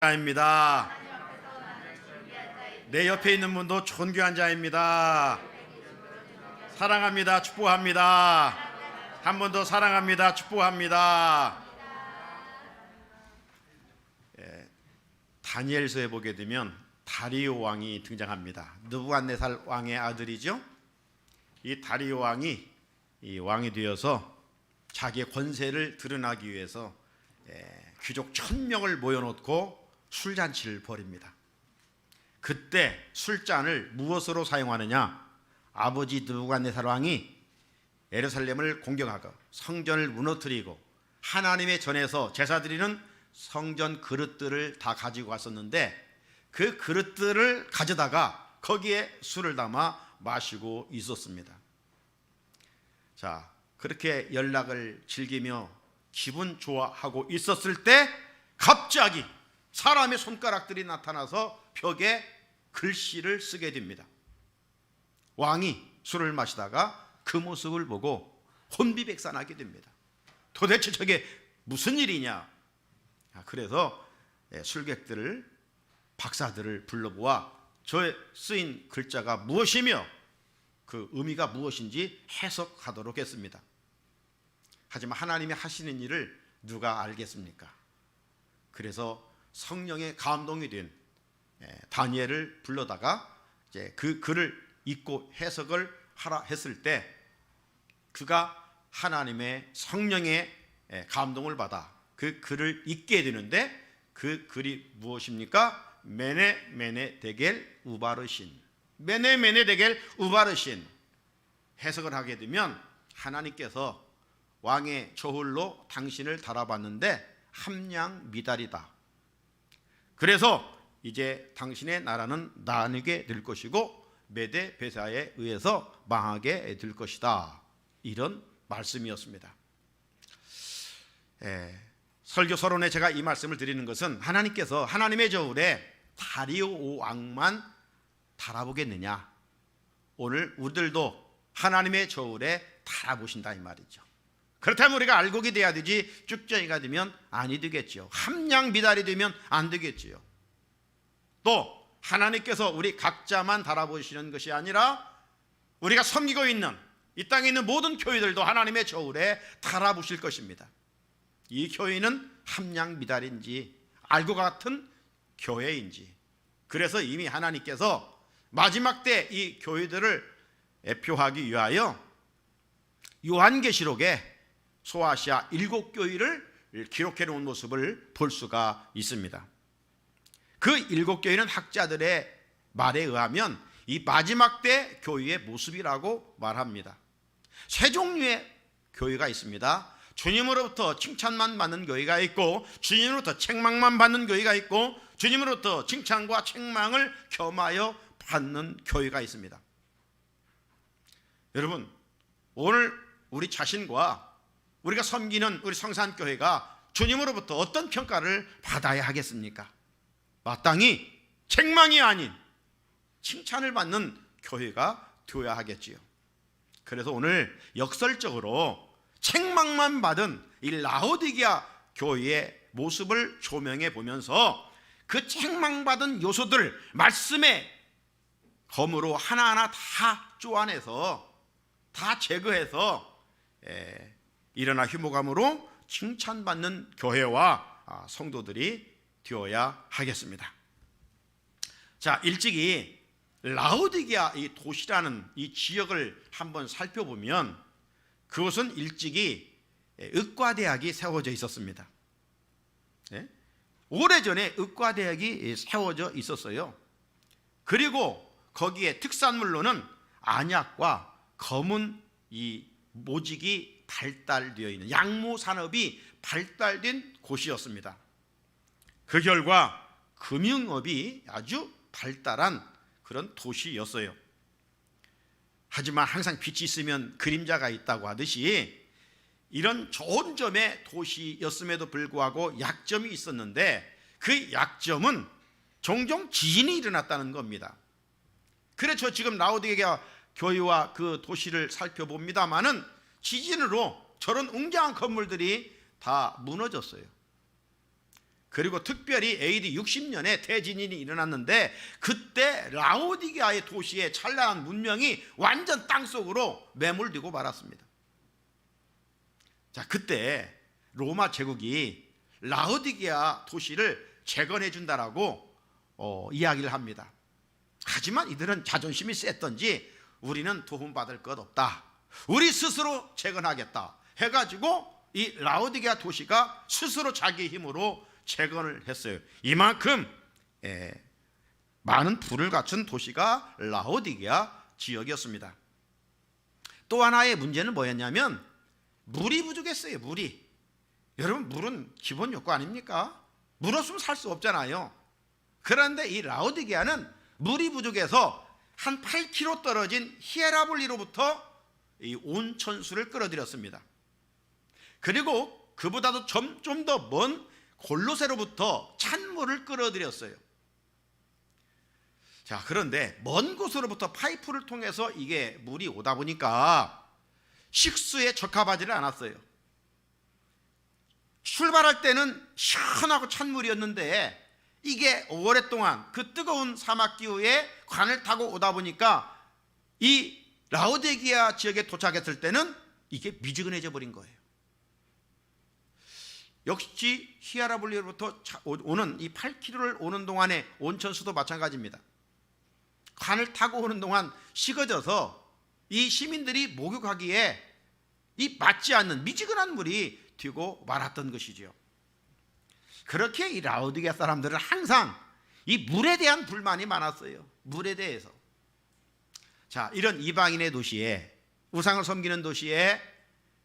자입니다. 내 옆에 있는 분도 존귀한 자입니다. 사랑합니다. 축복합니다. 한 번 더 사랑합니다. 축복합니다. 다니엘서에 보게 되면 다리오 왕이 등장합니다. 느부갓네살 왕의 아들이죠. 이 다리오 왕이 왕이 되어서 자기의 권세를 드러나기 위해서 귀족 1000명을 모여놓고 술잔치를 벌입니다. 그때 술잔을 무엇으로 사용하느냐? 아버지 느부갓네살 왕이 예루살렘을 공격하고 성전을 무너뜨리고 하나님의 전에서 제사 드리는 성전 그릇들을 다 가지고 왔었는데, 그 그릇들을 가져다가 거기에 술을 담아 마시고 있었습니다. 자, 그렇게 연락을 즐기며 기분 좋아하고 있었을 때 갑자기 사람의 손가락들이 나타나서 벽에 글씨를 쓰게 됩니다. 왕이 술을 마시다가 그 모습을 보고 혼비백산하게 됩니다. 도대체 저게 무슨 일이냐? 그래서 술객들을, 박사들을 불러보아 저에 쓰인 글자가 무엇이며 그 의미가 무엇인지 해석하도록 했습니다. 하지만 하나님이 하시는 일을 누가 알겠습니까? 그래서 성령의 감동이 된 다니엘을 불러다가 이제 그 글을 읽고 해석을 하라 했을 때 그가 하나님의 성령의 감동을 받아 그 글을 읽게 되는데, 그 글이 무엇입니까? 메네 데겔 우바르신, 메네 데겔 우바르신. 해석을 하게 되면 하나님께서 왕의 저울로 당신을 달아봤는데 함량 미달이다. 그래서 이제 당신의 나라는 나뉘게 될 것이고 메데 베사에 의해서 망하게 될 것이다. 이런 말씀이었습니다. 설교 서론에 제가 이 말씀을 드리는 것은, 하나님께서 하나님의 저울에 다리오 왕만 달아보겠느냐? 오늘 우리들도 하나님의 저울에 달아보신다 이 말이죠. 그렇다면 우리가 알곡이 돼야 되지 쭉정이가 되면 아니 되겠죠. 함량 미달이 되면 안 되겠지요. 또 하나님께서 우리 각자만 달아보시는 것이 아니라 우리가 섬기고 있는 이 땅에 있는 모든 교회들도 하나님의 저울에 달아보실 것입니다. 이 교회는 함량 미달인지 알고 같은 교회인지. 그래서 이미 하나님께서 마지막 때 이 교회들을 애표하기 위하여 요한계시록에 소아시아 7교회를 기록해 놓은 모습을 볼 수가 있습니다. 그 7교회는 학자들의 말에 의하면 이 마지막 때 교회의 모습이라고 말합니다. 세 종류의 교회가 있습니다. 주님으로부터 칭찬만 받는 교회가 있고, 주님으로부터 책망만 받는 교회가 있고, 주님으로부터 칭찬과 책망을 겸하여 받는 교회가 있습니다. 여러분, 오늘 우리 자신과 우리가 섬기는 우리 성산교회가 주님으로부터 어떤 평가를 받아야 하겠습니까? 마땅히 책망이 아닌 칭찬을 받는 교회가 되어야 하겠지요. 그래서 오늘 역설적으로 책망만 받은 이 라오디게아 교회의 모습을 조명해 보면서 그 책망받은 요소들 말씀의 검으로 하나하나 다 쪼아내서 다 제거해서 일어나 휴무감으로 칭찬받는 교회와 성도들이 되어야 하겠습니다. 자, 일찍이 라오디게아 이 도시라는 이 지역을 한번 살펴보면 그것은 일찍이 의과대학이 세워져 있었습니다. 오래전에 의과대학이 세워져 있었어요. 그리고 거기에 특산물로는 안약과 검은 이 모직이 발달되어 있는 양모 산업이 발달된 곳이었습니다. 그 결과 금융업이 아주 발달한 그런 도시였어요. 하지만 항상 빛이 있으면 그림자가 있다고 하듯이 이런 좋은 점의 도시였음에도 불구하고 약점이 있었는데, 그 약점은 종종 지진이 일어났다는 겁니다. 그래서 지금 라오디게아 교회와 그 도시를 살펴봅니다마는 지진으로 저런 웅장한 건물들이 다 무너졌어요. 그리고 특별히 AD 60년에 대지진이 일어났는데 그때 라오디게아의 도시의 찬란한 문명이 완전 땅속으로 매몰되고 말았습니다. 자, 그때 로마 제국이 라오디게아 도시를 재건해 준다라고 이야기를 합니다. 하지만 이들은 자존심이 셌던지 우리는 도움받을 것 없다, 우리 스스로 재건하겠다 해가지고 이 라오디게아 도시가 스스로 자기 힘으로 재건을 했어요. 이만큼 많은 부를 갖춘 도시가 라오디게아 지역이었습니다. 또 하나의 문제는 뭐였냐면 물이 부족했어요. 물이. 여러분, 물은 기본 요구 아닙니까? 물 없으면 살 수 없잖아요. 그런데 이 라오디게아는 물이 부족해서 한 8km 떨어진 히에라볼리로부터 이 온천수를 끌어들였습니다. 그리고 그보다도 좀 더 먼 골로새로부터 찬물을 끌어들였어요. 자, 그런데 먼 곳으로부터 파이프를 통해서 이게 물이 오다 보니까 식수에 적합하지는 않았어요. 출발할 때는 시원하고 찬물이었는데 이게 오랫동안 그 뜨거운 사막 기후에 관을 타고 오다 보니까 이 라오디게아 지역에 도착했을 때는 이게 미지근해져 버린 거예요. 역시 히에라볼리로부터 오는 이 8km를 오는 동안의 온천수도 마찬가지입니다. 관을 타고 오는 동안 식어져서 이 시민들이 목욕하기에 이 맞지 않는 미지근한 물이 튀고 말았던 것이지요. 그렇게 이 라오디게아 사람들은 항상 이 물에 대한 불만이 많았어요. 물에 대해서. 자, 이런 이방인의 도시에, 우상을 섬기는 도시에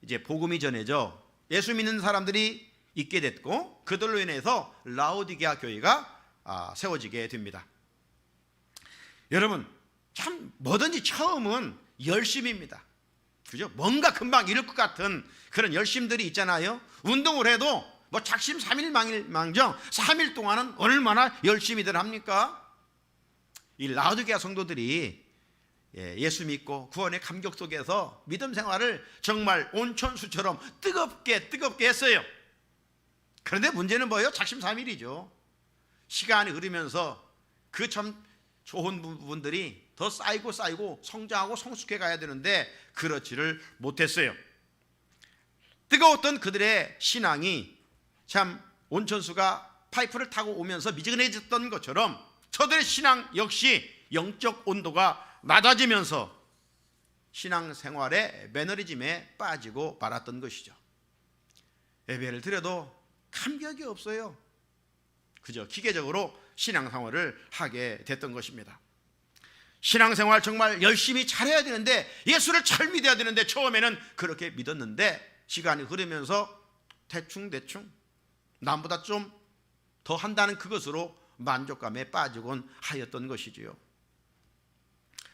이제 복음이 전해져 예수 믿는 사람들이 있게 됐고 그들로 인해서 라오디게아 교회가 세워지게 됩니다. 여러분, 참 뭐든지 처음은 열심입니다. 그죠? 뭔가 금방 이룰 것 같은 그런 열심들이 있잖아요. 운동을 해도 뭐 작심 3일 망정 3일 동안은 얼마나 열심히들 합니까? 이 라오디게아 성도들이 예수 믿고 구원의 감격 속에서 믿음 생활을 정말 온천수처럼 뜨겁게 했어요. 그런데 문제는 뭐예요? 작심 3일이죠. 시간이 흐르면서 그 참 좋은 부분들이 더 쌓이고 성장하고 성숙해 가야 되는데 그렇지를 못했어요. 뜨거웠던 그들의 신앙이 참 온천수가 파이프를 타고 오면서 미지근해졌던 것처럼 저들의 신앙 역시 영적 온도가 낮아지면서 신앙생활의 매너리즘에 빠지고 말았던 것이죠. 예배를 드려도 감격이 없어요. 그저 기계적으로 신앙생활을 하게 됐던 것입니다. 신앙생활 정말 열심히 잘해야 되는데, 예수를 잘 믿어야 되는데 처음에는 그렇게 믿었는데 시간이 흐르면서 대충 남보다 좀 더 한다는 그것으로 만족감에 빠지곤 하였던 것이지요.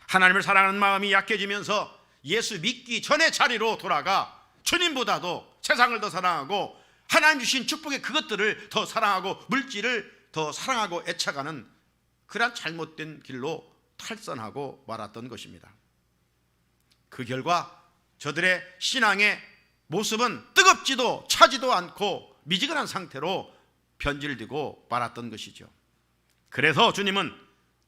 하나님을 사랑하는 마음이 약해지면서 예수 믿기 전의 자리로 돌아가 주님보다도 세상을 더 사랑하고 하나님 주신 축복의 그것들을 더 사랑하고 물질을 더 사랑하고 애착하는 그런 잘못된 길로 탈선하고 말았던 것입니다. 그 결과 저들의 신앙의 모습은 뜨겁지도 차지도 않고 미지근한 상태로 변질되고 말았던 것이죠. 그래서 주님은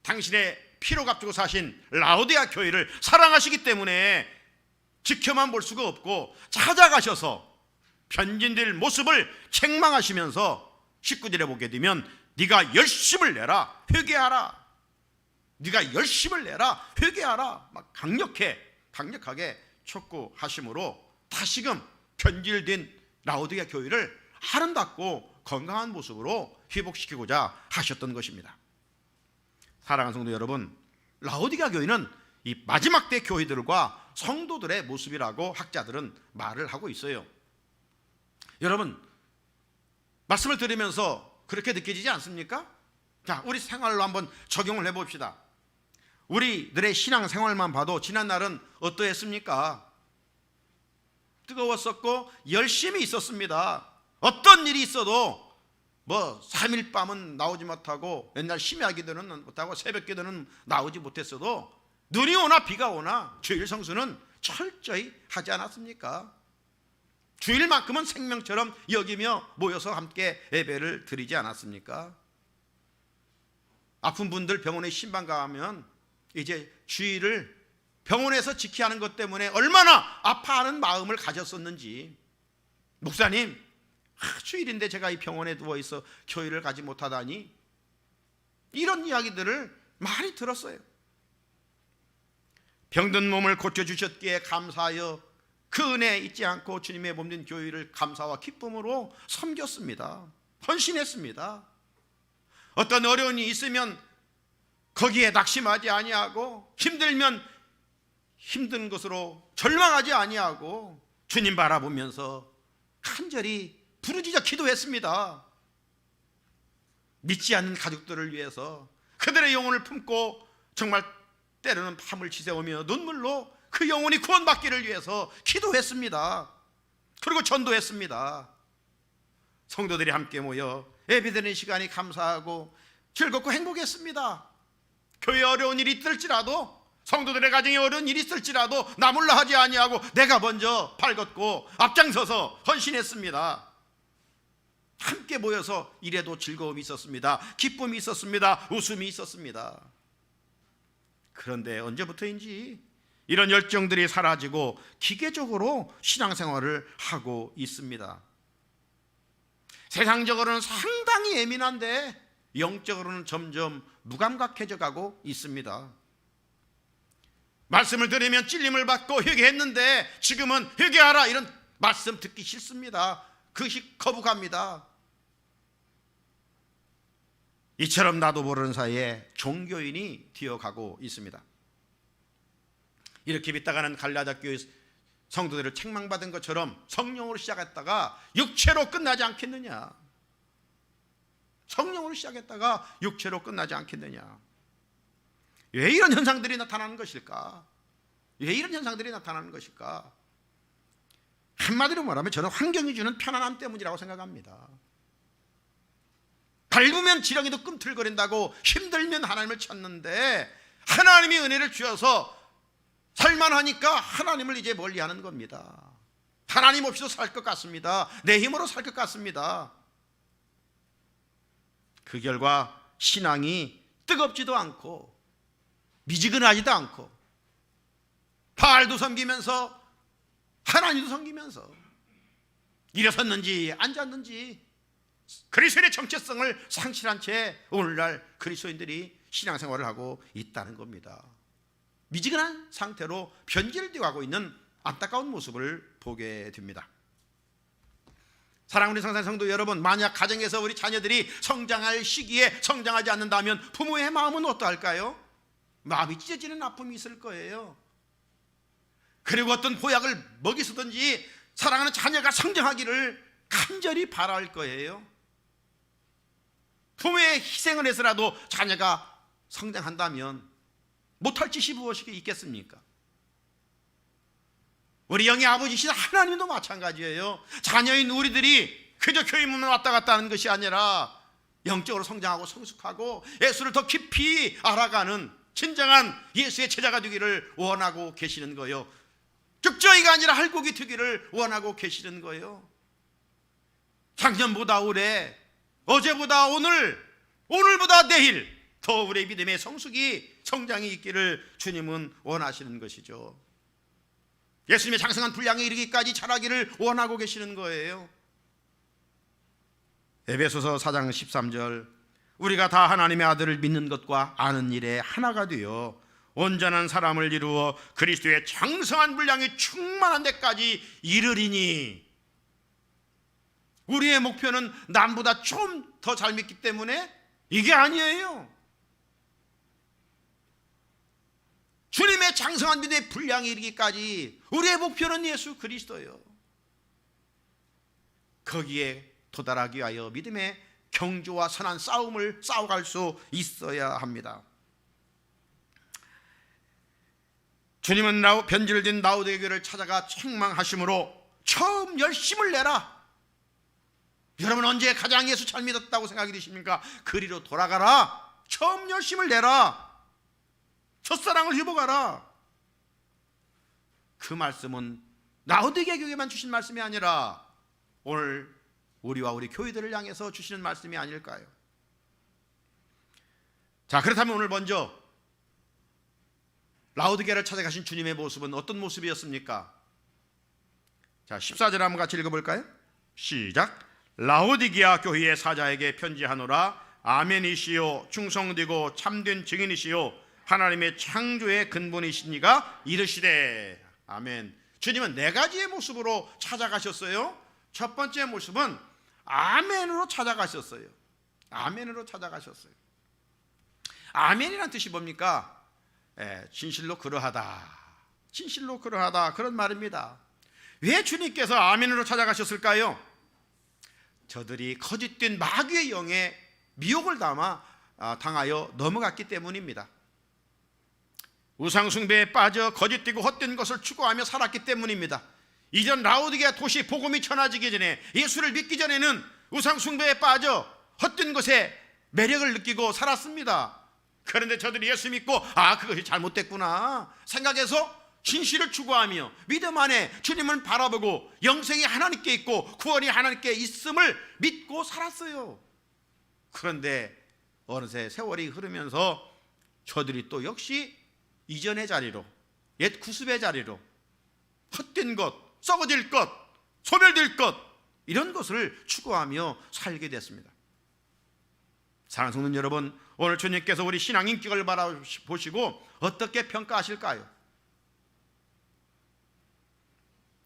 당신의 피로 값주고 사신 라오디게아 교회를 사랑하시기 때문에 지켜만 볼 수가 없고 찾아가셔서 변진될 모습을 책망하시면서 19절에 보게 되면 네가 열심을 내라, 회개하라, 네가 열심을 내라, 회개하라, 막 강력하게 촉구하심으로 다시금 변질된 라오디게아 교회를 아름답고 건강한 모습으로 회복시키고자 하셨던 것입니다. 사랑하는 성도 여러분, 라오디게아 교회는 이 마지막 때 교회들과 성도들의 모습이라고 학자들은 말을 하고 있어요. 여러분, 말씀을 들으면서 그렇게 느껴지지 않습니까? 자, 우리 생활로 한번 적용을 해봅시다. 우리들의 신앙생활만 봐도 지난날은 어떠했습니까? 뜨거웠었고 열심히 있었습니다. 어떤 일이 있어도 뭐 3일 밤은 나오지 못하고 맨날 심야 기도는 못하고 새벽 기도는 나오지 못했어도 눈이 오나 비가 오나 주일 성수는 철저히 하지 않았습니까? 주일만큼은 생명처럼 여기며 모여서 함께 예배를 드리지 않았습니까? 아픈 분들 병원에 신방 가면 이제 주일을 병원에서 지켜야 하는 것 때문에 얼마나 아파하는 마음을 가졌었는지, 목사님, 주일인데 제가 이 병원에 누워있어 교회를 가지 못하다니, 이런 이야기들을 많이 들었어요. 병든 몸을 고쳐주셨기에 감사하여 그 은혜 잊지 않고 주님의 몸된 교회를 감사와 기쁨으로 섬겼습니다. 헌신했습니다. 어떤 어려움이 있으면 거기에 낙심하지 아니하고, 힘들면 힘든 것으로 절망하지 아니하고 주님 바라보면서 간절히 부르짖어 기도했습니다. 믿지 않는 가족들을 위해서 그들의 영혼을 품고 정말 때로는 밤을 지새우며 눈물로 그 영혼이 구원받기를 위해서 기도했습니다. 그리고 전도했습니다. 성도들이 함께 모여 예배드리는 시간이 감사하고 즐겁고 행복했습니다. 교회에 어려운 일이 있을지라도, 성도들의 가정에 어려운 일이 있을지라도 나몰라 하지 아니하고 내가 먼저 발걷고 앞장서서 헌신했습니다. 함께 모여서 이래도 즐거움이 있었습니다. 기쁨이 있었습니다. 웃음이 있었습니다. 그런데 언제부터인지 이런 열정들이 사라지고 기계적으로 신앙생활을 하고 있습니다. 세상적으로는 상당히 예민한데 영적으로는 점점 무감각해져 가고 있습니다. 말씀을 들으면 찔림을 받고 회개했는데 지금은 회개하라 이런 말씀 듣기 싫습니다. 그것이 거부갑니다. 이처럼 나도 모르는 사이에 종교인이 되어가고 있습니다. 이렇게 믿다가는 갈라디아 교회 성도들을 책망받은 것처럼 성령으로 시작했다가 육체로 끝나지 않겠느냐. 성령으로 시작했다가 육체로 끝나지 않겠느냐. 왜 이런 현상들이 나타나는 것일까? 왜 이런 현상들이 나타나는 것일까? 한마디로 말하면 저는 환경이 주는 편안함 때문이라고 생각합니다. 밟으면 지렁이도 꿈틀거린다고 힘들면 하나님을 찾는데, 하나님이 은혜를 주셔서 살만하니까 하나님을 이제 멀리하는 겁니다. 하나님 없이도 살 것 같습니다. 내 힘으로 살 것 같습니다. 그 결과 신앙이 뜨겁지도 않고 미지근하지도 않고, 바알도 섬기면서 하나님도 섬기면서 일어섰는지 앉았는지 그리스도의 정체성을 상실한 채 오늘날 그리스도인들이 신앙생활을 하고 있다는 겁니다. 미지근한 상태로 변질되어 가고 있는 안타까운 모습을 보게 됩니다. 사랑하는 성산 성도 여러분, 만약 가정에서 우리 자녀들이 성장할 시기에 성장하지 않는다면 부모의 마음은 어떠할까요? 마음이 찢어지는 아픔이 있을 거예요. 그리고 어떤 보약을 먹이서든지 사랑하는 자녀가 성장하기를 간절히 바랄 거예요. 부모의 희생을 해서라도 자녀가 성장한다면 못할 짓이 무엇이 있겠습니까? 우리 영의 아버지신 하나님도 마찬가지예요. 자녀인 우리들이 그저 교회만 왔다 갔다 하는 것이 아니라 영적으로 성장하고 성숙하고 예수를 더 깊이 알아가는 진정한 예수의 제자가 되기를 원하고 계시는 거예요. 죽저이가 아니라 할곡이 되기를 원하고 계시는 거예요. 작년보다 올해, 어제보다 오늘, 오늘보다 내일 더 우리의 믿음의 성장이 있기를 주님은 원하시는 것이죠. 예수님의 장성한 분량에 이르기까지 자라기를 원하고 계시는 거예요. 에베소서 4장 13절, 우리가 다 하나님의 아들을 믿는 것과 아는 일에 하나가 되어 온전한 사람을 이루어 그리스도의 장성한 분량이 충만한 데까지 이르리니. 우리의 목표는 남보다 좀 더 잘 믿기 때문에 이게 아니에요. 주님의 장성한 믿음의 분량에 이르기까지 우리의 목표는 예수 그리스도예요. 거기에 도달하기 위하여 믿음의 경주와 선한 싸움을 싸워갈 수 있어야 합니다. 주님은 변질된 라오디게 교회를 찾아가 책망하심으로 처음 열심을 내라. 여러분 언제 가장 예수 잘 믿었다고 생각이 드십니까? 그리로 돌아가라. 처음 열심을 내라. 첫사랑을 회복하라. 그 말씀은 라오디게아 교회만 주신 말씀이 아니라 오늘 우리와 우리 교회들을 향해서 주시는 말씀이 아닐까요? 자, 그렇다면 오늘 먼저 라오디게아를 찾아가신 주님의 모습은 어떤 모습이었습니까? 자, 14절 한번 같이 읽어볼까요? 시작. 라오디게아 교회의 사자에게 편지하노라. 아멘이시요 충성되고 참된 증인이시요 하나님의 창조의 근본이시니가 이르시되. 아멘. 주님은 네 가지의 모습으로 찾아가셨어요. 첫 번째 모습은 아멘으로 찾아가셨어요. 아멘으로 찾아가셨어요. 아멘이란 뜻이 뭡니까? 진실로 그러하다, 진실로 그러하다, 그런 말입니다. 왜 주님께서 아멘으로 찾아가셨을까요? 저들이 거짓된 마귀의 영에 미혹을 당하여 넘어갔기 때문입니다. 우상숭배에 빠져 거짓되고 헛된 것을 추구하며 살았기 때문입니다. 이전 라오디게아 도시 복음이 전해지기 전에, 예수를 믿기 전에는 우상숭배에 빠져 헛된 것에 매력을 느끼고 살았습니다. 그런데 저들이 예수 믿고 그것이 잘못됐구나 생각해서 진실을 추구하며 믿음 안에 주님을 바라보고 영생이 하나님께 있고 구원이 하나님께 있음을 믿고 살았어요. 그런데 어느새 세월이 흐르면서 저들이 또 역시 이전의 자리로, 옛 구습의 자리로 헛된 것, 썩어질 것, 소멸될 것, 이런 것을 추구하며 살게 됐습니다. 사랑하는 성도 여러분, 오늘 주님께서 우리 신앙 인격을 바라보시고 어떻게 평가하실까요?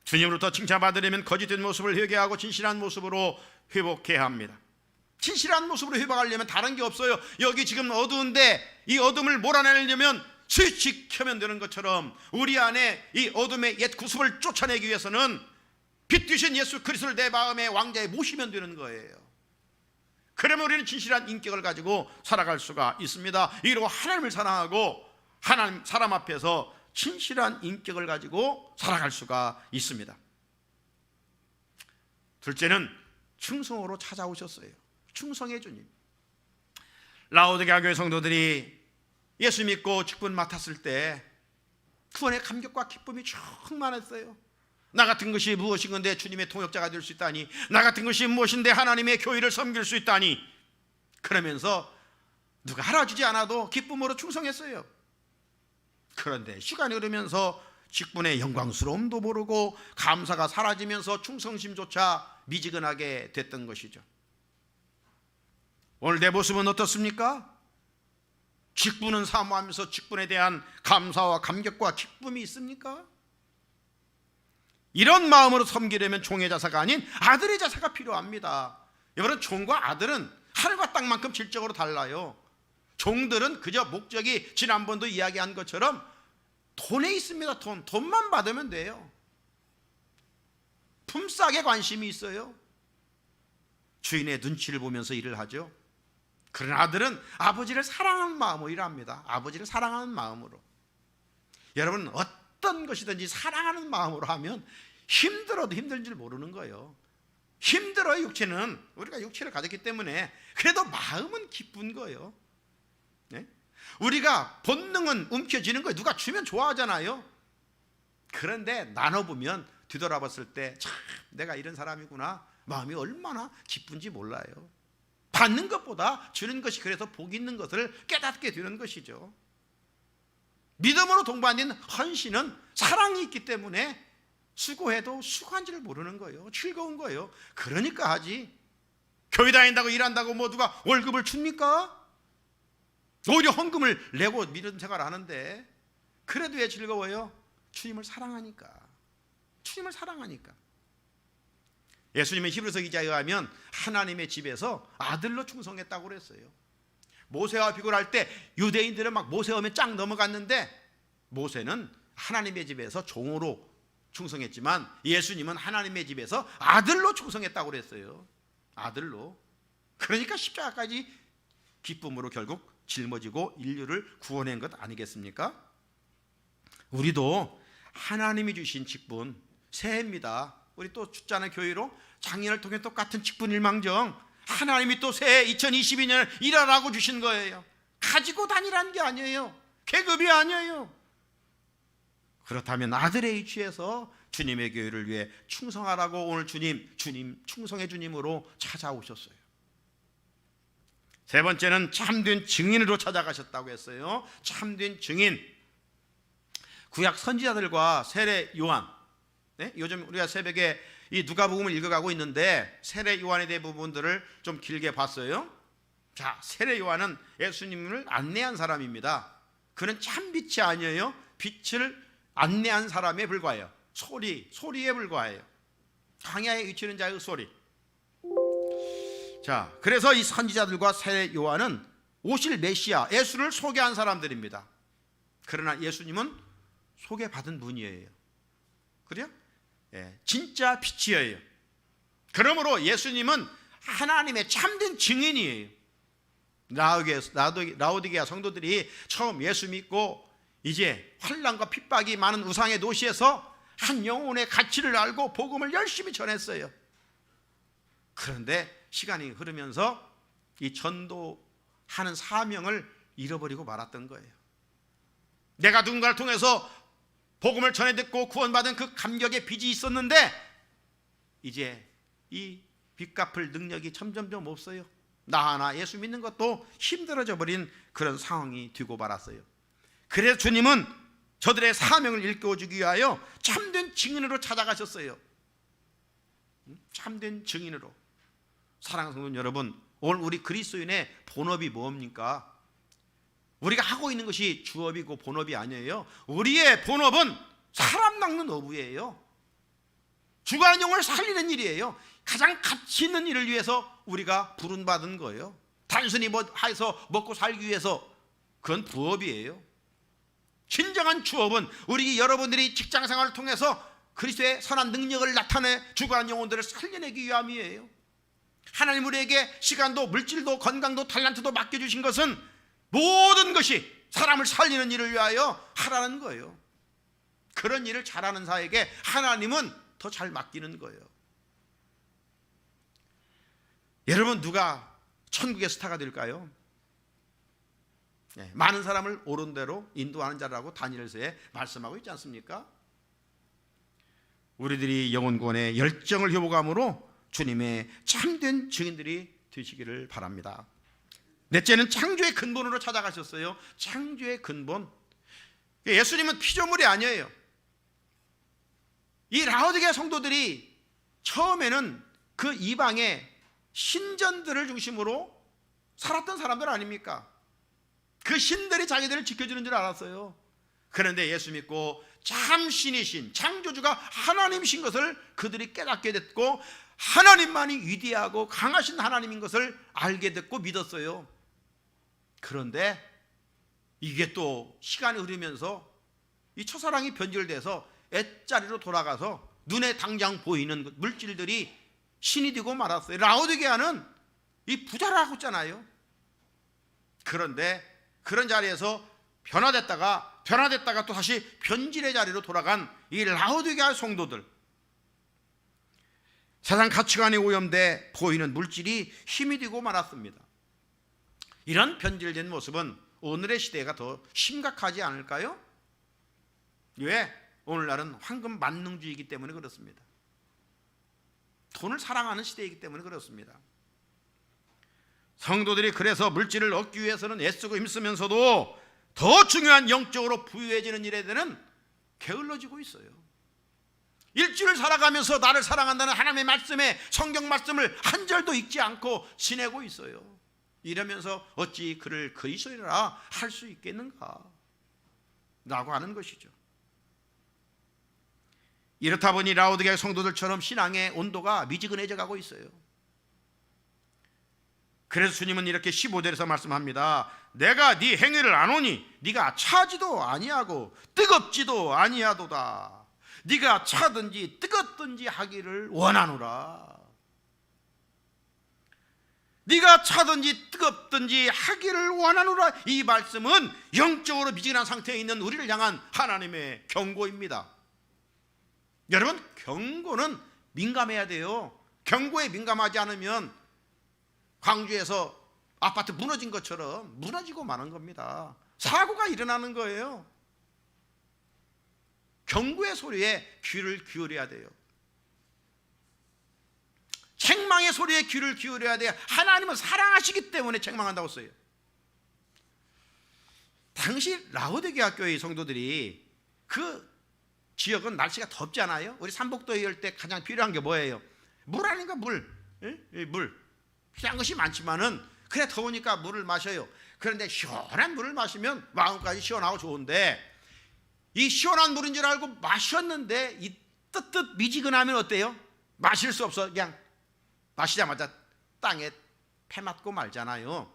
주님으로부터 칭찬받으려면 거짓된 모습을 회개하고 진실한 모습으로 회복해야 합니다. 진실한 모습으로 회복하려면 다른 게 없어요. 여기 지금 어두운데 이 어둠을 몰아내려면 스위치 켜면 되는 것처럼 우리 안에 이 어둠의 옛 구습을 쫓아내기 위해서는 빛 되신 예수 그리스도를 내 마음의 왕자에 모시면 되는 거예요. 그러면 우리는 진실한 인격을 가지고 살아갈 수가 있습니다. 이로 하나님을 사랑하고 하나님 사람 앞에서 진실한 인격을 가지고 살아갈 수가 있습니다. 둘째는 충성으로 찾아오셨어요. 충성의 주님. 라오디게아 교회 성도들이 예수 믿고 직분 맡았을 때 구원의 감격과 기쁨이 충만했어요. 나 같은 것이 무엇인 건데 주님의 통역자가 될 수 있다니, 나 같은 것이 무엇인데 하나님의 교회를 섬길 수 있다니, 그러면서 누가 알아주지 않아도 기쁨으로 충성했어요. 그런데 시간이 흐르면서 직분의 영광스러움도 모르고 감사가 사라지면서 충성심조차 미지근하게 됐던 것이죠. 오늘 내 모습은 어떻습니까? 직분은 사모하면서 직분에 대한 감사와 감격과 기쁨이 있습니까? 이런 마음으로 섬기려면 종의 자세가 아닌 아들의 자세가 필요합니다. 여러분, 종과 아들은 하늘과 땅만큼 질적으로 달라요. 종들은 그저 목적이 지난번도 이야기한 것처럼 돈에 있습니다. 돈만 받으면 돼요. 품삯에 관심이 있어요. 주인의 눈치를 보면서 일을 하죠. 그러나 아들은 아버지를 사랑하는 마음으로 일합니다. 아버지를 사랑하는 마음으로. 여러분, 어떤 것이든지 사랑하는 마음으로 하면 힘들어도 힘든 줄 모르는 거예요. 힘들어요. 육체는, 우리가 육체를 가졌기 때문에. 그래도 마음은 기쁜 거예요. 네? 우리가 본능은 움켜쥐는 거예요. 누가 주면 좋아하잖아요. 그런데 나눠보면, 뒤돌아봤을 때 참 내가 이런 사람이구나, 마음이 얼마나 기쁜지 몰라요. 받는 것보다 주는 것이 그래서 복 있는 것을 깨닫게 되는 것이죠. 믿음으로 동반된 헌신은 사랑이 있기 때문에 수고해도 수고한 줄 모르는 거예요. 즐거운 거예요. 그러니까 하지. 교회 다닌다고 일한다고 뭐 누가 월급을 줍니까? 오히려 헌금을 내고 믿음 생활을 하는데, 그래도 왜 즐거워요? 주님을 사랑하니까. 주님을 사랑하니까. 예수님의 히브리서 기자에 의하면 하나님의 집에서 아들로 충성했다고 그랬어요. 모세와 비교할 때 유대인들은 막 모세 오면 쫙 넘어갔는데, 모세는 하나님의 집에서 종으로 충성했지만 예수님은 하나님의 집에서 아들로 충성했다고 그랬어요. 아들로. 그러니까 십자가까지 기쁨으로 결국 짊어지고 인류를 구원한 것 아니겠습니까? 우리도 하나님이 주신 직분, 새해입니다. 우리 또 죽잖아요. 교회로 작년을 통해 똑같은 직분 일망정 하나님이 또 새해 2022년을 일하라고 주신 거예요. 가지고 다니라는 게 아니에요. 계급이 아니에요. 그렇다면 아들의 위치에서 주님의 교회를 위해 충성하라고 오늘 주님 충성의 주님으로 찾아오셨어요. 세 번째는 참된 증인으로 찾아가셨다고 했어요. 참된 증인. 구약 선지자들과 세례 요한, 네? 요즘 우리가 새벽에 이 누가복음을 읽어가고 있는데 세례 요한에 대한 부분들을 좀 길게 봤어요. 자, 세례 요한은 예수님을 안내한 사람입니다. 그는 참 빛이 아니에요. 빛을 안내한 사람에 불과해요. 소리에 불과해요. 광야에 위치하는 자의 소리. 자, 그래서 이 선지자들과 세례 요한은 오실 메시아 예수를 소개한 사람들입니다. 그러나 예수님은 소개받은 분이에요. 그래요? 예, 진짜 빛이에요. 그러므로 예수님은 하나님의 참된 증인이에요. 라오디게아 성도들이 처음 예수 믿고 이제 환난과 핍박이 많은 우상의 도시에서 한 영혼의 가치를 알고 복음을 열심히 전했어요. 그런데 시간이 흐르면서 이 전도하는 사명을 잃어버리고 말았던 거예요. 내가 누군가를 통해서 복음을 전해 듣고 구원받은 그 감격의 빚이 있었는데 이제 이 빚 갚을 능력이 점점점 없어요. 나 하나 예수 믿는 것도 힘들어져 버린 그런 상황이 되고 말았어요. 그래서 주님은 저들의 사명을 일깨워주기 위하여 참된 증인으로 찾아가셨어요. 참된 증인으로. 사랑하는 성도 여러분, 오늘 우리 그리스도인의 본업이 뭡니까? 우리가 하고 있는 것이 주업이고 본업이 아니에요. 우리의 본업은 사람 낚는 어부예요. 죽어가는 영혼을 살리는 일이에요. 가장 가치 있는 일을 위해서 우리가 부름받은 거예요. 단순히 해서 먹고 살기 위해서 그건 부업이에요. 진정한 주업은 우리 여러분들이 직장생활을 통해서 그리스도의 선한 능력을 나타내 죽어가는 영혼들을 살려내기 위함이에요. 하나님 우리에게 시간도 물질도 건강도 talent도 맡겨주신 것은 모든 것이 사람을 살리는 일을 위하여 하라는 거예요. 그런 일을 잘하는 자에게 하나님은 더 잘 맡기는 거예요. 여러분, 누가 천국의 스타가 될까요? 네, 많은 사람을 옳은 대로 인도하는 자라고 다니엘서에 말씀하고 있지 않습니까? 우리들이 영혼 구원의 열정을 회복함으로 주님의 참된 증인들이 되시기를 바랍니다. 넷째는 창조의 근본으로 찾아가셨어요. 창조의 근본. 예수님은 피조물이 아니에요. 이 라오디게아 성도들이 처음에는 그 이방의 신전들을 중심으로 살았던 사람들 아닙니까? 그 신들이 자기들을 지켜주는 줄 알았어요. 그런데 예수 믿고 참 신이신 창조주가 하나님이신 것을 그들이 깨닫게 됐고 하나님만이 위대하고 강하신 하나님인 것을 알게 됐고 믿었어요. 그런데 이게 또 시간이 흐르면서 이 첫사랑이 변질돼서 옛자리로 돌아가서 눈에 당장 보이는 물질들이 신이 되고 말았어요. 라오디게아는 이 부자라고 했잖아요. 그런데 그런 자리에서 변화됐다가 또 다시 변질의 자리로 돌아간 이 라오디게아 성도들, 세상 가치관이 오염돼 보이는 물질이 힘이 되고 말았습니다. 이런 변질된 모습은 오늘의 시대가 더 심각하지 않을까요? 왜? 오늘날은 황금 만능주의이기 때문에 그렇습니다. 돈을 사랑하는 시대이기 때문에 그렇습니다. 성도들이 그래서 물질을 얻기 위해서는 애쓰고 힘쓰면서도 더 중요한 영적으로 부유해지는 일에 대한 게을러지고 있어요. 일주일 살아가면서 나를 사랑한다는 하나님의 말씀에 성경 말씀을 한 절도 읽지 않고 지내고 있어요. 이러면서 어찌 그를 그리스도이라 할 수 있겠는가 라고 하는 것이죠. 이렇다 보니 라오디게아 성도들처럼 신앙의 온도가 미지근해져 가고 있어요. 그래서 주님은 이렇게 15절에서 말씀합니다. 내가 네 행위를 아노니 네가 차지도 아니하고 뜨겁지도 아니하도다. 네가 차든지 뜨겁든지 하기를 원하노라. 네가 차든지 뜨겁든지 하기를 원하노라. 이 말씀은 영적으로 미지근한 상태에 있는 우리를 향한 하나님의 경고입니다. 여러분, 경고는 민감해야 돼요. 경고에 민감하지 않으면 광주에서 아파트 무너진 것처럼 무너지고 마는 겁니다. 사고가 일어나는 거예요. 경고의 소리에 귀를 기울여야 돼요. 책망의 소리에 귀를 기울여야 돼요. 하나님은 사랑하시기 때문에 책망한다고 써요. 당시 라오디게아 교회의 성도들이 그 지역은 날씨가 덥잖아요. 우리 삼복도에 올 때 가장 필요한 게 뭐예요? 물 아닌가? 물. 물. 필요한 것이 많지만은 그래 더우니까 물을 마셔요. 그런데 시원한 물을 마시면 마음까지 시원하고 좋은데 이 시원한 물인 줄 알고 마셨는데 이 뜨뜻 미지근하면 어때요? 마실 수 없어. 그냥 마시자마자 땅에 패 맞고 말잖아요.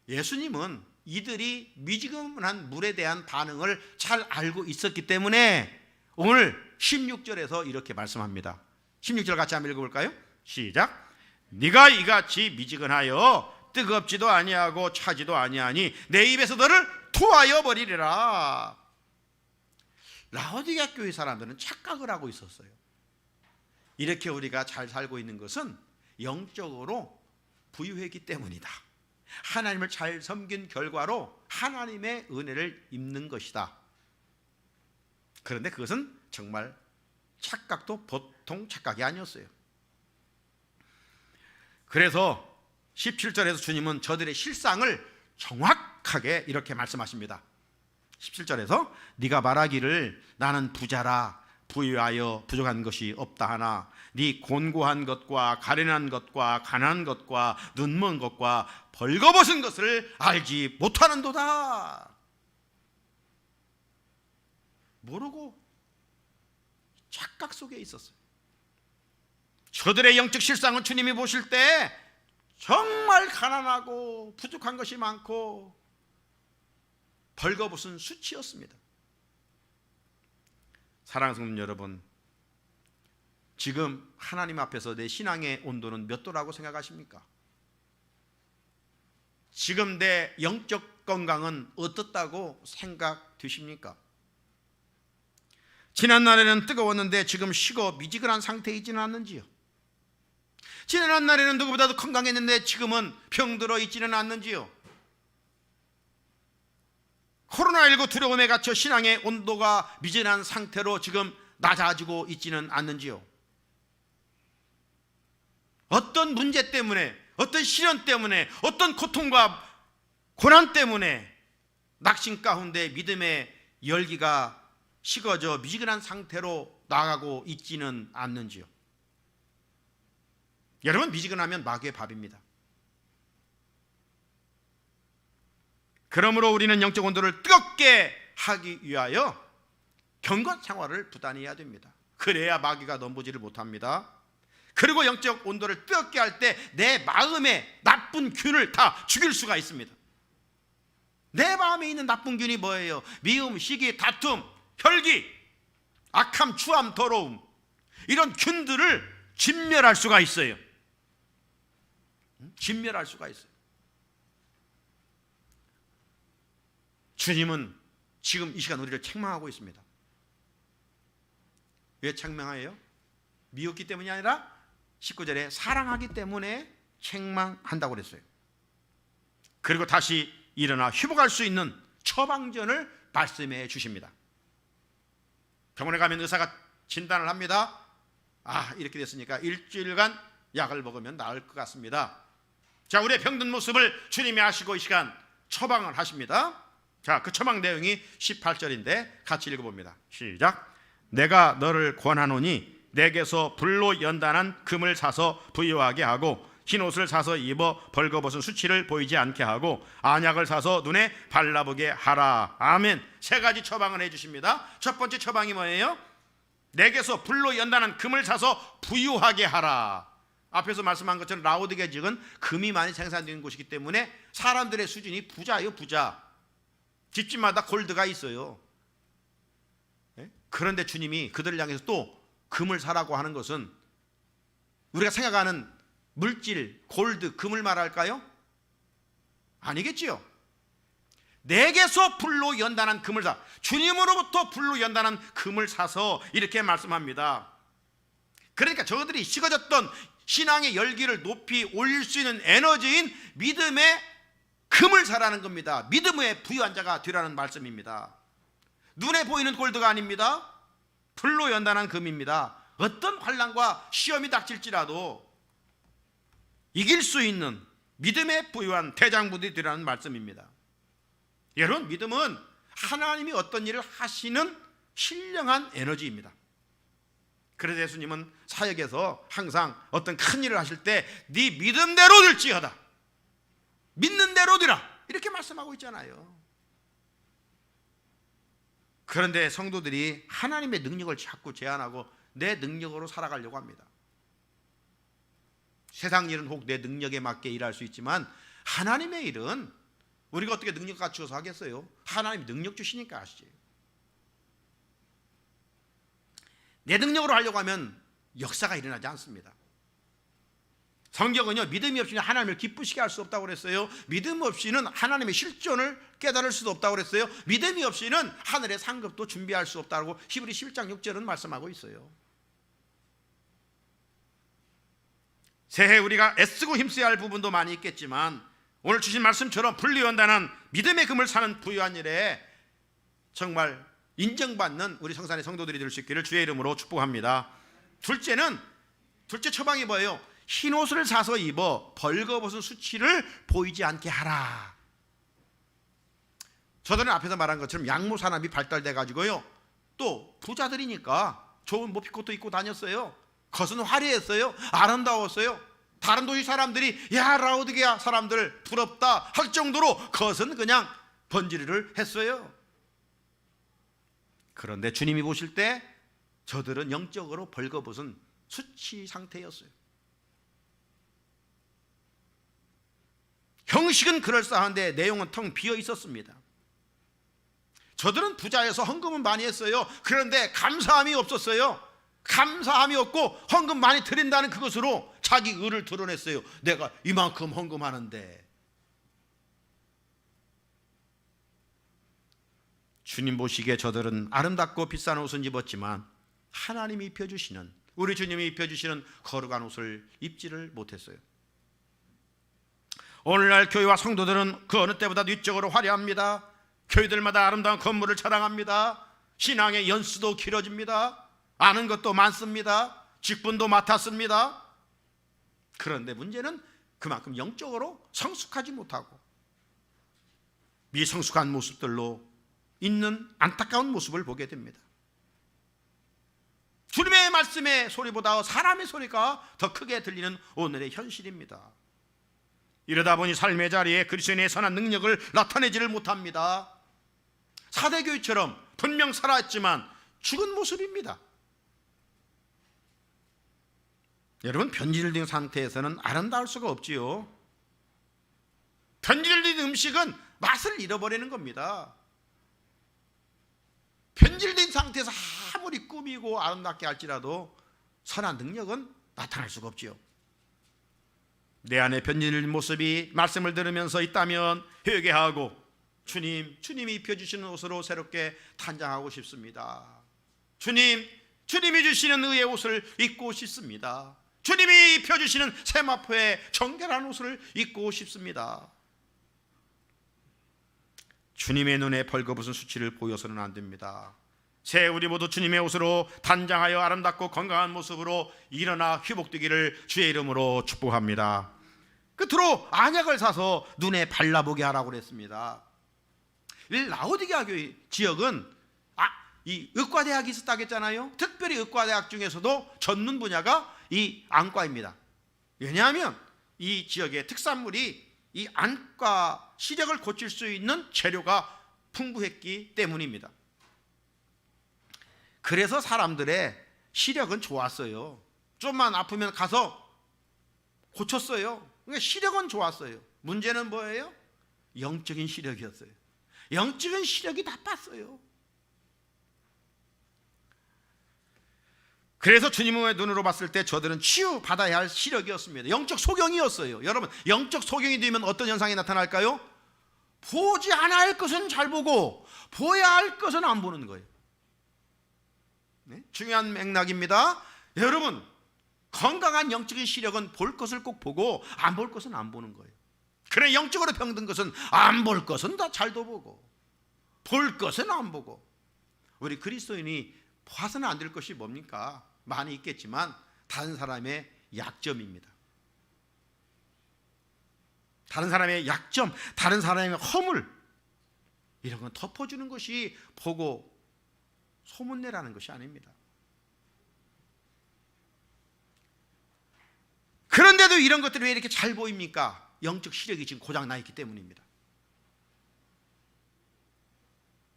예수님은 이들이 미지근한 물에 대한 반응을 잘 알고 있었기 때문에 오늘 16절에서 이렇게 말씀합니다. 16절 같이 한번 읽어볼까요? 시작. 네가 이같이 미지근하여 뜨겁지도 아니하고 차지도 아니하니 내 입에서 너를 토하여 버리리라. 라오디게아 교회 사람들은 착각을 하고 있었어요. 이렇게 우리가 잘 살고 있는 것은 영적으로 부유했기 때문이다. 하나님을 잘 섬긴 결과로 하나님의 은혜를 입는 것이다. 그런데 그것은 정말 착각도 보통 착각이 아니었어요. 그래서 17절에서 주님은 저들의 실상을 정확하게 이렇게 말씀하십니다. 17절에서 네가 말하기를 나는 부자라 부유하여 부족한 것이 없다 하나 네 곤고한 것과 가련한 것과 가난한 것과 눈먼 것과 벌거벗은 것을 알지 못하는도다. 모르고 착각 속에 있었어요. 저들의 영적 실상은 주님이 보실 때 정말 가난하고 부족한 것이 많고 벌거벗은 수치였습니다. 사랑하는 성도 여러분, 지금 하나님 앞에서 내 신앙의 온도는 몇 도라고 생각하십니까? 지금 내 영적 건강은 어떻다고 생각되십니까? 지난날에는 뜨거웠는데 지금 식어 미지근한 상태에 있지는 않는지요? 지난날에는 누구보다도 건강했는데 지금은 병들어 있지는 않는지요? 코로나19 두려움에 갇혀 신앙의 온도가 미진한 상태로 지금 낮아지고 있지는 않는지요? 어떤 문제 때문에, 어떤 시련 때문에, 어떤 고통과 고난 때문에 낙심 가운데 믿음의 열기가 식어져 미지근한 상태로 나가고 있지는 않는지요? 여러분, 미지근하면 마귀의 밥입니다. 그러므로 우리는 영적 온도를 뜨겁게 하기 위하여 경건 생활을 부단히 해야 됩니다. 그래야 마귀가 넘보지를 못합니다. 그리고 영적 온도를 뜨겁게 할 때 내 마음에 나쁜 균을 다 죽일 수가 있습니다. 내 마음에 있는 나쁜 균이 뭐예요? 미움, 시기, 다툼, 혈기, 악함, 추함, 더러움, 이런 균들을 진멸할 수가 있어요. 진멸할 수가 있어요. 주님은 지금 이 시간 우리를 책망하고 있습니다. 왜 책망해요? 미웠기 때문이 아니라 19절에 사랑하기 때문에 책망한다고 그랬어요. 그리고 다시 일어나 회복할 수 있는 처방전을 말씀해 주십니다. 병원에 가면 의사가 진단을 합니다. 이렇게 됐으니까 일주일간 약을 먹으면 나을 것 같습니다. 자, 우리의 병든 모습을 주님이 아시고 이 시간 처방을 하십니다. 자, 그 처방 내용이 18절인데 같이 읽어봅니다. 시작. 내가 너를 권하노니 내게서 불로 연단한 금을 사서 부유하게 하고 흰옷을 사서 입어 벌거벗은 수치를 보이지 않게 하고 안약을 사서 눈에 발라보게 하라. 아멘. 세 가지 처방을 해주십니다. 첫 번째 처방이 뭐예요? 내게서 불로 연단한 금을 사서 부유하게 하라. 앞에서 말씀한 것처럼 라오디게아 지역은 금이 많이 생산되는 곳이기 때문에 사람들의 수준이 부자예요. 부자. 집집마다 골드가 있어요. 그런데 주님이 그들을 향해서 또 금을 사라고 하는 것은 우리가 생각하는 물질, 골드, 금을 말할까요? 아니겠지요. 내게서 불로 연단한 금을 사, 주님으로부터 불로 연단한 금을 사서 이렇게 말씀합니다. 그러니까 저들이 식어졌던 신앙의 열기를 높이 올릴 수 있는 에너지인 믿음의 금을 사라는 겁니다. 믿음의 부유한 자가 되라는 말씀입니다. 눈에 보이는 골드가 아닙니다. 불로 연단한 금입니다. 어떤 환난과 시험이 닥칠지라도 이길 수 있는 믿음에 부유한 대장부들이라는 말씀입니다. 여러분, 믿음은 하나님이 어떤 일을 하시는 신령한 에너지입니다. 그래서 예수님은 사역에서 항상 어떤 큰 일을 하실 때 네 믿음대로 될지어다, 믿는 대로 되라, 이렇게 말씀하고 있잖아요. 그런데 성도들이 하나님의 능력을 자꾸 제한하고 내 능력으로 살아가려고 합니다. 세상 일은 혹 내 능력에 맞게 일할 수 있지만 하나님의 일은 우리가 어떻게 능력 갖추어서 하겠어요? 하나님이 능력 주시니까 하시지. 내 능력으로 하려고 하면 역사가 일어나지 않습니다. 성경은요, 믿음이 없이는 하나님을 기쁘시게 할 수 없다고 그랬어요. 믿음 없이는 하나님의 실존을 깨달을 수도 없다고 그랬어요. 믿음이 없이는 하늘의 상급도 준비할 수 없다고 히브리 11장 6절은 말씀하고 있어요. 새해 우리가 애쓰고 힘써야 할 부분도 많이 있겠지만 오늘 주신 말씀처럼 불리연단한 믿음의 금을 사는 부유한 일에 정말 인정받는 우리 성산의 성도들이 될 수 있기를 주의 이름으로 축복합니다. 둘째 처방이 뭐예요? 흰 옷을 사서 입어 벌거벗은 수치를 보이지 않게 하라. 저들은 앞에서 말한 것처럼 양모 산업이 발달돼 가지고요, 또 부자들이니까 좋은 모피코트 입고 다녔어요. 겉은 화려했어요. 아름다웠어요. 다른 도시 사람들이 야, 라오디게아 사람들 부럽다 할 정도로 겉은 그냥 번지르를 했어요. 그런데 주님이 보실 때 저들은 영적으로 벌거벗은 수치 상태였어요. 형식은 그럴싸한데 내용은 텅 비어 있었습니다. 저들은 부자여서 헌금은 많이 했어요. 그런데 감사함이 없었어요. 감사함이 없고 헌금 많이 드린다는 그것으로 자기 의를 드러냈어요. 내가 이만큼 헌금하는데. 주님 보시기에 저들은 아름답고 비싼 옷은 입었지만 하나님이 입혀주시는, 우리 주님이 입혀주시는 거룩한 옷을 입지를 못했어요. 오늘날 교회와 성도들은 그 어느 때보다 위적으로 화려합니다. 교회들마다 아름다운 건물을 자랑합니다. 신앙의 연수도 길어집니다. 아는 것도 많습니다. 직분도 맡았습니다. 그런데 문제는 그만큼 영적으로 성숙하지 못하고 미성숙한 모습들로 있는 안타까운 모습을 보게 됩니다. 주님의 말씀의 소리보다 사람의 소리가 더 크게 들리는 오늘의 현실입니다. 이러다 보니 삶의 자리에 그리스도인의 선한 능력을 나타내지를 못합니다. 사대교회처럼 분명 살아있지만 죽은 모습입니다. 여러분, 변질된 상태에서는 아름다울 수가 없지요. 변질된 음식은 맛을 잃어버리는 겁니다. 변질된 상태에서 아무리 꾸미고 아름답게 할지라도 선한 능력은 나타날 수가 없지요. 내 안에 변질된 모습이 말씀을 들으면서 있다면 회개하고 주님이 입혀주시는 옷으로 새롭게 단장하고 싶습니다. 주님이 주시는 의의 옷을 입고 싶습니다. 주님이 입혀주시는 세마포의 정결한 옷을 입고 싶습니다. 주님의 눈에 벌거벗은 수치를 보여서는 안 됩니다. 새해 우리 모두 주님의 옷으로 단장하여 아름답고 건강한 모습으로 일어나 회복되기를 주의 이름으로 축복합니다. 끝으로 안약을 사서 눈에 발라보게 하라고 그랬습니다. 이 라오디게아 교회 지역은 이 의과대학이 있었다고 했잖아요. 특별히 의과대학 중에서도 전문 분야가 이 안과입니다. 왜냐하면 이 지역의 특산물이 이 안과 시력을 고칠 수 있는 재료가 풍부했기 때문입니다. 그래서 사람들의 시력은 좋았어요. 좀만 아프면 가서 고쳤어요. 그러니까 시력은 좋았어요. 문제는 뭐예요? 영적인 시력이었어요. 영적인 시력이 나빴어요. 그래서 주님의 눈으로 봤을 때 저들은 치유받아야 할 시력이었습니다. 영적 소경이었어요. 여러분, 영적 소경이 되면 어떤 현상이 나타날까요? 보지 않아야 할 것은 잘 보고 보아야 할 것은 안 보는 거예요. 네? 중요한 맥락입니다. 여러분, 건강한 영적인 시력은 볼 것을 꼭 보고 안 볼 것은 안 보는 거예요. 그래, 영적으로 병든 것은 안 볼 것은 다 잘도 보고 볼 것은 안 보고. 우리 그리스도인이 봐서는 안 될 것이 뭡니까? 많이 있겠지만 다른 사람의 약점입니다. 다른 사람의 약점, 다른 사람의 허물, 이런 건 덮어주는 것이 보고 소문내라는 것이 아닙니다. 그런데도 이런 것들이 왜 이렇게 잘 보입니까? 영적 시력이 지금 고장 나 있기 때문입니다.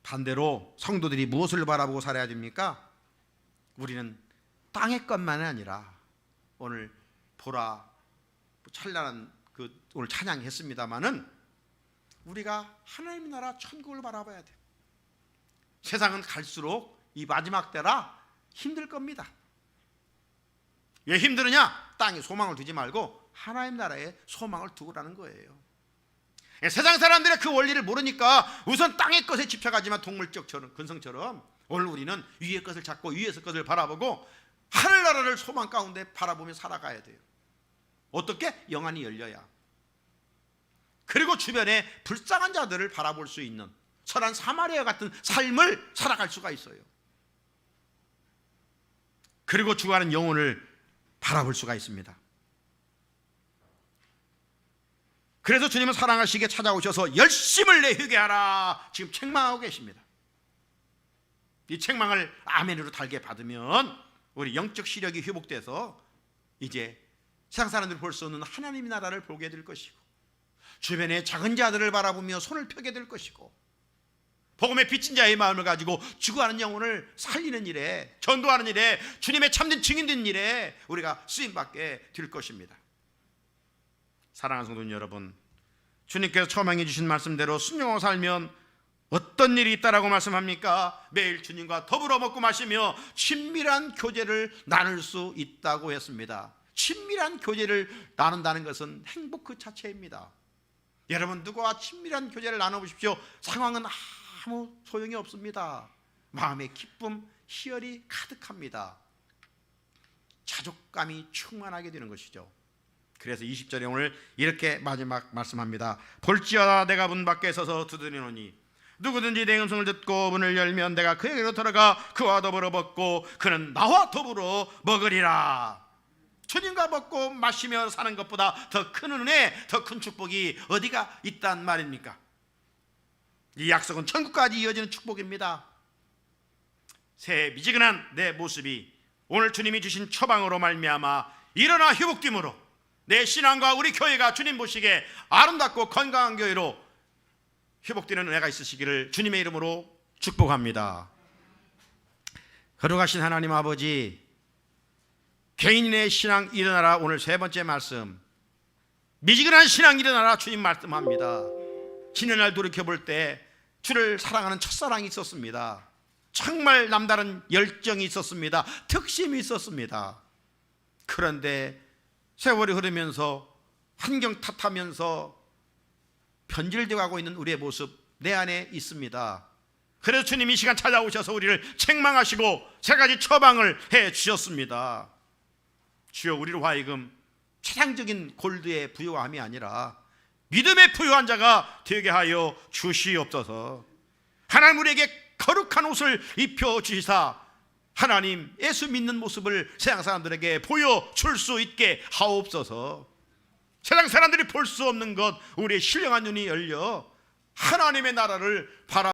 반대로 성도들이 무엇을 바라보고 살아야 됩니까? 우리는 땅의 것만이 아니라 오늘 보라 찬란한 오늘 찬양했습니다마는 우리가 하나님의 나라 천국을 바라봐야 돼요. 세상은 갈수록 이 마지막 때라 힘들 겁니다. 왜 힘드느냐? 땅에 소망을 두지 말고 하나님 나라에 소망을 두고라는 거예요. 세상 사람들의 그 원리를 모르니까 우선 땅의 것에 집착하지만 동물적처럼 근성처럼 오늘 우리는 위의 것을 찾고 위에서 것을 바라보고 하늘나라를 소망 가운데 바라보며 살아가야 돼요. 어떻게? 영안이 열려야. 그리고 주변에 불쌍한 자들을 바라볼 수 있는 선한 사마리아 같은 삶을 살아갈 수가 있어요. 그리고 죽어가는 영혼을 바라볼 수가 있습니다. 그래서 주님은 사랑하시기에 찾아오셔서 열심을 내휘게 하라 지금 책망하고 계십니다. 이 책망을 아멘으로 달게 받으면 우리 영적 시력이 회복돼서 이제 세상 사람들이 볼 수 없는 하나님의 나라를 보게 될 것이고 주변의 작은 자들을 바라보며 손을 펴게 될 것이고 복음의 빚진 자의 마음을 가지고 죽어가는 영혼을 살리는 일에, 전도하는 일에, 주님의 참된 증인된 일에 우리가 쓰임받게 될 것입니다. 사랑하는 성도 여러분, 주님께서 처음에 주신 말씀대로 순종하고 살면 어떤 일이 있다라고 말씀합니까? 매일 주님과 더불어 먹고 마시며 친밀한 교제를 나눌 수 있다고 했습니다. 친밀한 교제를 나눈다는 것은 행복 그 자체입니다. 여러분, 누구와 친밀한 교제를 나눠보십시오. 상황은 아무 소용이 없습니다. 마음의 기쁨, 희열이 가득합니다. 자족감이 충만하게 되는 것이죠. 그래서 20절에 오늘 이렇게 마지막 말씀합니다. 볼지어다 내가 문 밖에 서서 두드리노니 누구든지 내 음성을 듣고 문을 열면 내가 그에게로 들어가 그와 더불어 먹고 그는 나와 더불어 먹으리라. 주님과 먹고 마시며 사는 것보다 더 큰 은혜, 더 큰 축복이 어디가 있단 말입니까? 이 약속은 천국까지 이어지는 축복입니다. 새 미지근한 내 모습이 오늘 주님이 주신 처방으로 말미암아 일어나 회복됨으로 내 신앙과 우리 교회가 주님 보시기에 아름답고 건강한 교회로 회복되는 은혜가 있으시기를 주님의 이름으로 축복합니다. 거룩하신 하나님 아버지, 개인의 신앙 일어나라 오늘 세 번째 말씀, 미지근한 신앙 일어나라 주님 말씀합니다. 지난날 돌이켜볼 때 주를 사랑하는 첫사랑이 있었습니다. 정말 남다른 열정이 있었습니다. 특심이 있었습니다. 그런데 세월이 흐르면서 환경 탓하면서 변질되어 가고 있는 우리의 모습 내 안에 있습니다. 그래서 주님이 이 시간 찾아오셔서 우리를 책망하시고 세 가지 처방을 해 주셨습니다. 주여, 우리로 하여금 세상적인 골드의 부요함이 아니라 믿음의 부요한 자가 되게 하여 주시옵소서. 하나님 우리에게 거룩한 옷을 입혀 주시사 하나님 예수 믿는 모습을 세상 사람들에게 보여줄 수 있게 하옵소서. 세상 사람들이 볼 수 없는 것 우리의 신령한 눈이 열려 하나님의 나라를 바라